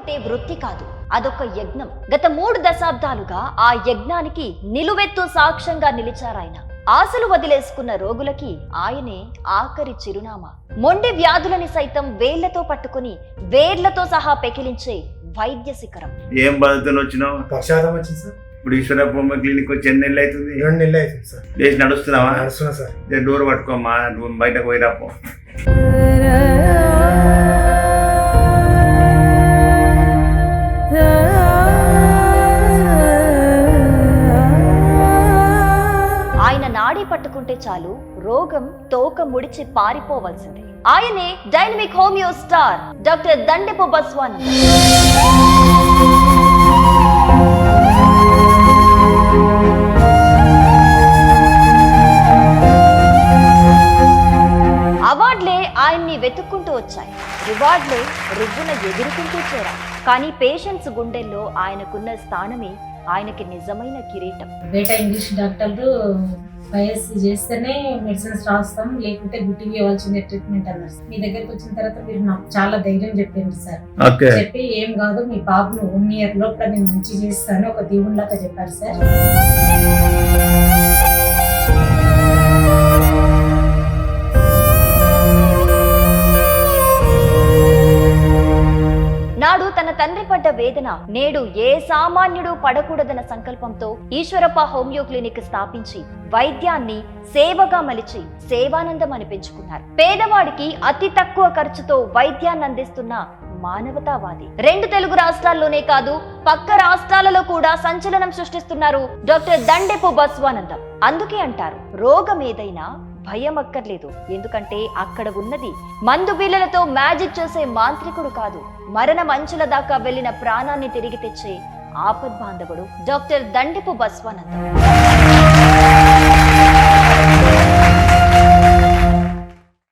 అంటే వృత్తి కాదు, అదొక యజ్ఞం. గత 3 దశాబ్దాలుగా ఆ యజ్ఞానికి నిలువెత్తు సాక్ష్యంగా నిలిచారాయన. ఆశలు వదిలేసుకున్న రోగులకి ఆయనే ఆఖరి చిరునామా. మొండి వ్యాధులని సైతం వేళ్లతో పట్టుకుని వేర్లతో సహా పెకిలించే వైద్య శిఖరం. ఏం బాధతో వచ్చినావు? పక్షాతం వచ్చింది సార్. ఇప్పుడు ఈశ్వర బొమ్మ క్లినిక్ వచ్చి ఎన్ని నెలలు అవుతుంది? 2 నెలలు అవుతుంది సార్. లేచి నడుస్తున్నావా? నడుస్తున్నా సార్. డోర్ పట్టుకోమ్మా, బయటకు పోయి రాపో. ఆయన నాడి పట్టుకుంటే చాలు రోగం తోక ముడిచి పారిపోవలసిందే. ఆయనే dynamic homeo star doctor Dandepu Baswananda. అవార్డులే ఆయన్ని వెతుక్కుంటూ వచ్చాయి, రివార్డులే రువ్వున ఎదుర్కొంటూ చేరాయి. కానీ పేషెంట్స్ గుండెల్లో ఆయనకున్న స్థానమే ఆయనకి నిజమైన కిరీటం. బయట ఇంగ్లీష్ డాక్టర్లు బయాప్సీ చేస్తేనే మెడిసిన్స్ రాస్తాం, లేకుంటే గుట్టి ఇవ్వాల్సిందే ట్రీట్మెంట్ అన్నారు. మీ దగ్గరికి వచ్చిన తర్వాత మీరు నాకు చాలా ధైర్యం చెప్పింది సార్. చెప్పి ఏం కాదు, మీ బాబును 1 ఇయర్ లోపల నేను మంచి చేస్తాను ఒక దేవుళ్ళగా చెప్పారు సార్. నాడు తన తండ్రి పడ్డ వేదన నేడు ఏ సామాన్యుడు పడకూడదన్న సంకల్పంతో ఈశ్వరప్ప హోమియో క్లినిక్ స్థాపించి వైద్యాన్ని సేవగా మలిచి సేవానందం అని పెంచుకున్నారు. పేదవాడికి అతి తక్కువ ఖర్చుతో వైద్యాన్ని అందిస్తున్న మానవతావాది. 2 తెలుగు రాష్ట్రాల్లోనే కాదు, పక్క రాష్ట్రాలలో కూడా సంచలనం సృష్టిస్తున్నారు డాక్టర్ దండెపు బస్వానందం. అందుకే అంటారు, రోగం ఏదైనా భయం అక్కర్లేదు. ఎందుకంటే అక్కడ ఉన్నది మందు బిళ్ళలతో మ్యాజిక్ చేసే మాంత్రికుడు కాదు, మరణ మంచుల దాకా వెళ్లిన ప్రాణాన్ని తిరిగి తెచ్చే ఆపద్బాంధవుడు డాక్టర్ దండెపు బస్వానందం.